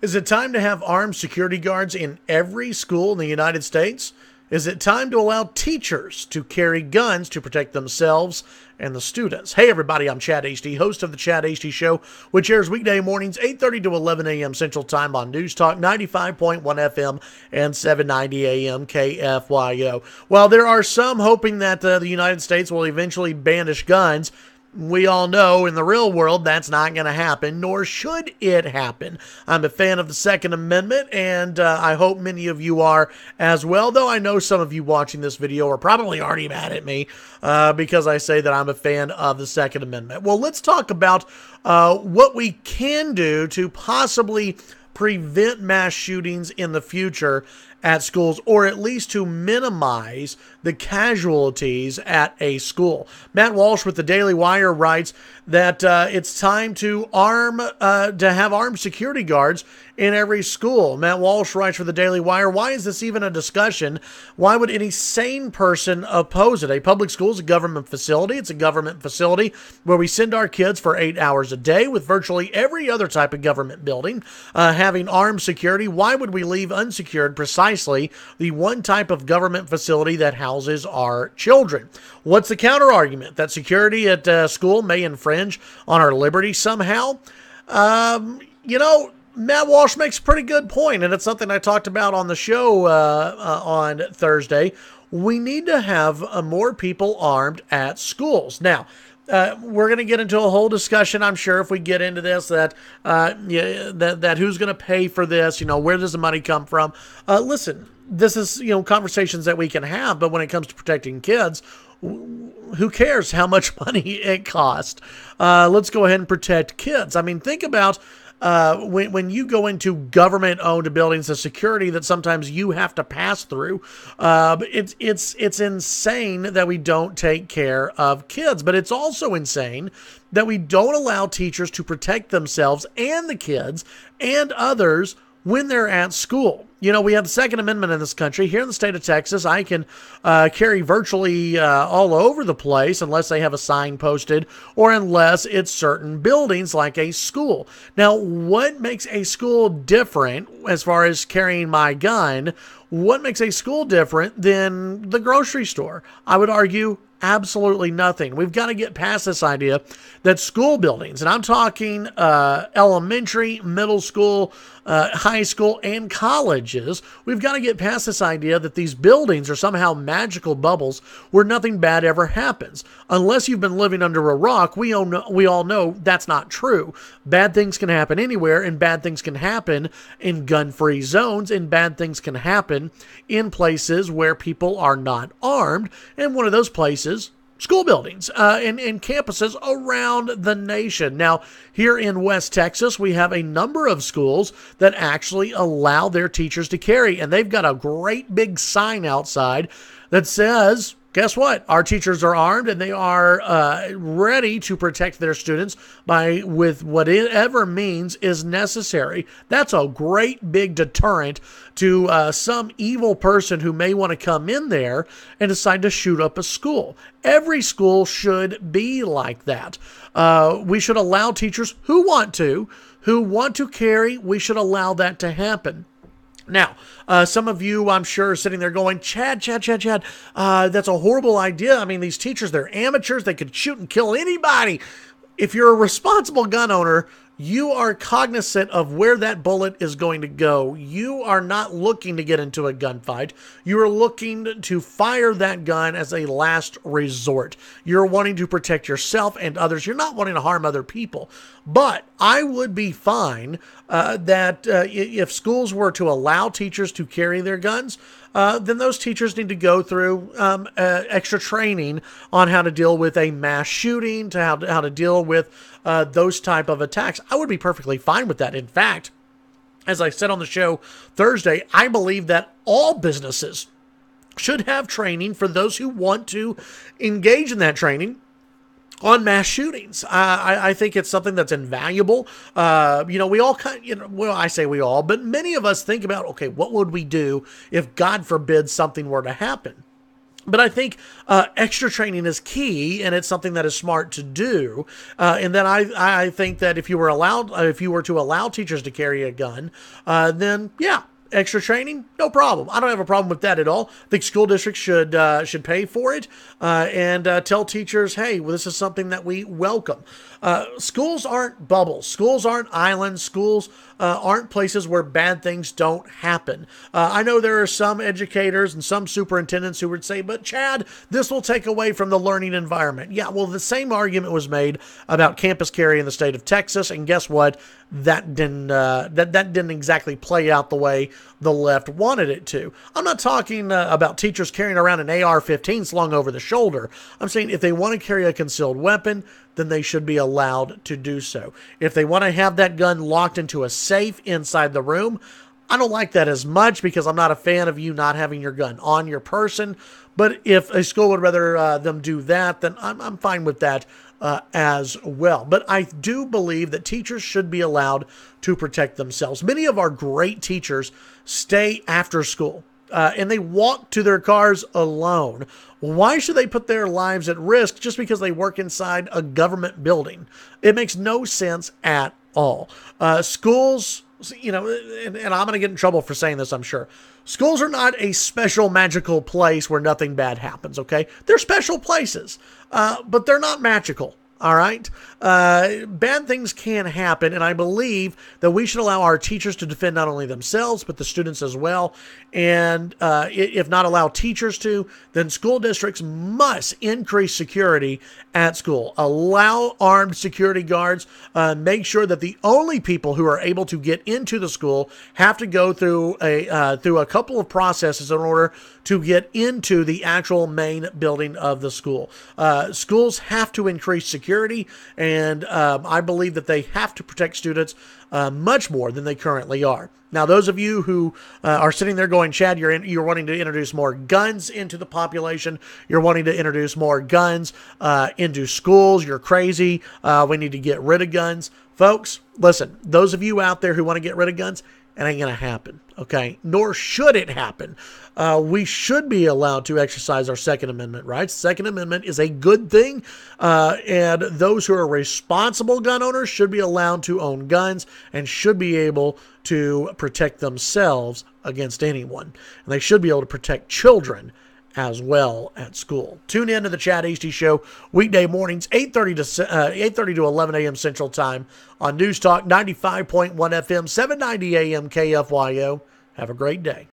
Is it time to have armed security guards in every school in the United States? Is it time to allow teachers to carry guns to protect themselves and the students? Hey everybody, I'm Chad Hasty, host of the Chad Hasty Show, which airs weekday mornings 8:30 to 11 a.m. Central Time on News Talk 95.1 FM and 790 a.m. KFYO. While there are some hoping that the United States will eventually banish guns, we all know in the real world that's not going to happen, nor should it happen. I'm a fan of the Second Amendment, and I hope many of you are as well, though I know some of you watching this video are probably already mad at me because I say that I'm a fan of the Second Amendment. Well, let's talk about what we can do to possibly prevent mass shootings in the future at schools, or at least to minimize the casualties at a school. Matt Walsh with the Daily Wire writes that it's time to have armed security guards in every school. Matt Walsh writes for the Daily Wire, why is this even a discussion? Why would any sane person oppose it? A public school is a government facility. It's a government facility where we send our kids for 8 hours a day, with virtually every other type of government building having armed security. Why would we leave unsecured precisely the one type of government facility that houses our children? What's the counter argument? That security at school may infringe on our liberty somehow? Matt Walsh makes a pretty good point, and it's something I talked about on the show on Thursday. We need to have more people armed at schools. Now, we're going to get into a whole discussion, I'm sure, if we get into this, that who's going to pay for this, where does the money come from? Listen, this is, conversations that we can have, but when it comes to protecting kids, who cares how much money it costs? Let's go ahead and protect kids. I mean, think about when you go into government-owned buildings, the security that sometimes you have to pass through, it's insane that we don't take care of kids. But it's also insane that we don't allow teachers to protect themselves and the kids and others when they're at school. We have the Second Amendment in this country. Here in the state of Texas, I can carry virtually all over the place unless they have a sign posted or unless it's certain buildings like a school. Now, what makes a school different as far as carrying my gun? What makes a school different than the grocery store? I would argue absolutely nothing. We've got to get past this idea that school buildings, and I'm talking elementary, middle school, high school, and colleges, we've got to get past this idea that these buildings are somehow magical bubbles where nothing bad ever happens. Unless you've been living under a rock, we all know that's not true. Bad things can happen anywhere, and bad things can happen in gun-free zones, and bad things can happen in places where people are not armed, and one of those places, school buildings and campuses around the nation. Now, here in West Texas, we have a number of schools that actually allow their teachers to carry, and they've got a great big sign outside that says, guess what? Our teachers are armed and they are ready to protect their students with whatever means is necessary. That's a great big deterrent to some evil person who may want to come in there and decide to shoot up a school. Every school should be like that. We should allow teachers who want to carry. We should allow that to happen. Now, some of you, I'm sure, are sitting there going, Chad, that's a horrible idea. I mean, these teachers, they're amateurs. They could shoot and kill anybody. If you're a responsible gun owner, you are cognizant of where that bullet is going to go. You are not looking to get into a gunfight. You are looking to fire that gun as a last resort. You're wanting to protect yourself and others. You're not wanting to harm other people. But I would be fine that if schools were to allow teachers to carry their guns, then those teachers need to go through extra training on how to deal with a mass shooting, to how to deal with those type of attacks. I would be perfectly fine with that. In fact, as I said on the show Thursday, I believe that all businesses should have training for those who want to engage in that training on mass shootings. I think it's something that's invaluable. We all I say we all, but many of us think about, okay, what would we do if, God forbid, something were to happen? But I think extra training is key, and it's something that is smart to do. And then I think that if you were to allow teachers to carry a gun, then yeah, extra training, no problem. I don't have a problem with that at all. I think school districts should pay for it and tell teachers, hey, well, this is something that we welcome. Schools aren't bubbles. Schools aren't islands. Schools aren't places where bad things don't happen. I know there are some educators and some superintendents who would say, but Chad, this will take away from the learning environment. Yeah, well, the same argument was made about campus carry in the state of Texas, and guess what? That didn't exactly play out the way the left wanted it to. I'm not talking about teachers carrying around an AR-15 slung over the shoulder. I'm saying if they want to carry a concealed weapon, then they should be allowed to do so. If they want to have that gun locked into a safe inside the room, I don't like that as much because I'm not a fan of you not having your gun on your person. But if a school would rather them do that, then I'm fine with that as well. But I do believe that teachers should be allowed to protect themselves. Many of our great teachers stay after school. And they walk to their cars alone. Why should they put their lives at risk just because they work inside a government building? It makes no sense at all. Schools, and I'm going to get in trouble for saying this, I'm sure. Schools are not a special magical place where nothing bad happens, okay? They're special places, but they're not magical. All right. Bad things can happen, and I believe that we should allow our teachers to defend not only themselves, but the students as well. And if not allow teachers to, then school districts must increase security at school. Allow armed security guards. Make sure that the only people who are able to get into the school have to go through a couple of processes in order to get into the actual main building of the school. Schools have to increase security, and I believe that they have to protect students much more than they currently are. Now, those of you who are sitting there going, Chad, you're wanting to introduce more guns into the population. You're wanting to introduce more guns into schools. You're crazy. We need to get rid of guns. Folks, listen, those of you out there who want to get rid of guns, it ain't going to happen, okay? Nor should it happen. We should be allowed to exercise our Second Amendment rights. Second Amendment is a good thing, and those who are responsible gun owners should be allowed to own guns and should be able to protect themselves against anyone. And they should be able to protect children as well at school. Tune in to the Chad Hasty Show weekday mornings, 8:30 to 11 a.m. Central Time on News Talk 95.1 FM, 790 AM KFYO. Have a great day.